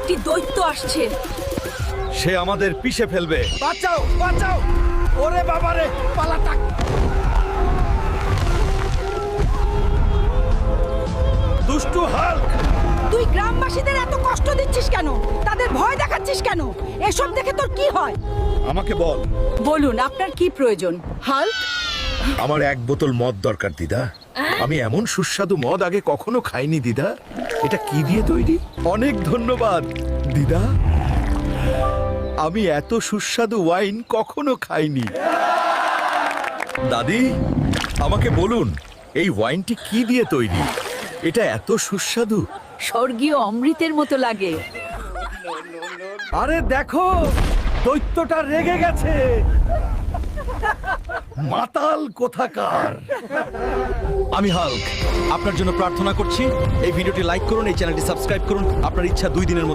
একটি দৈত্য আসছে। সে আমাদের পিষে ফেলবে। বাঁচাও বাঁচাও, ওরে বাবারে, পালাটা। দুষ্টু হাল্ক, তুই গ্রামবাসীদের এত কষ্ট দিচ্ছিস কেন? তাদের ভয় দেখাচ্ছিস কেন? এসব দেখে তোর কি হয়? আমাকে বল। বলুন, আপনার কি প্রয়োজন? হাল্ক, আমার এক বোতল মদ দরকার দিদা। আমি এমন সুস্বাদু মদ আগে কখনো খাইনি দিদা। এটা কি দিয়ে তৈরি? অনেক ধন্যবাদ দিদা। আমি এত সুস্বাদু ওয়াইন কখনো খাইনি। দাদি, আমাকে বলুন এই ওয়াইনটি কি দিয়ে তৈরি? এটা এত সুস্বাদু। স্বর্গীয় অমৃতের মতো লাগে। আরে দেখো, দৈত্যটা রেগে গেছে। মাতাল কোথাকার। আমি হাল্ক আপনার জন্য প্রার্থনা করছি। এই ভিডিওটি লাইক করুন, এই চ্যানেলটি সাবস্ক্রাইব করুন। আপনার ইচ্ছা 2 দিনের মধ্যে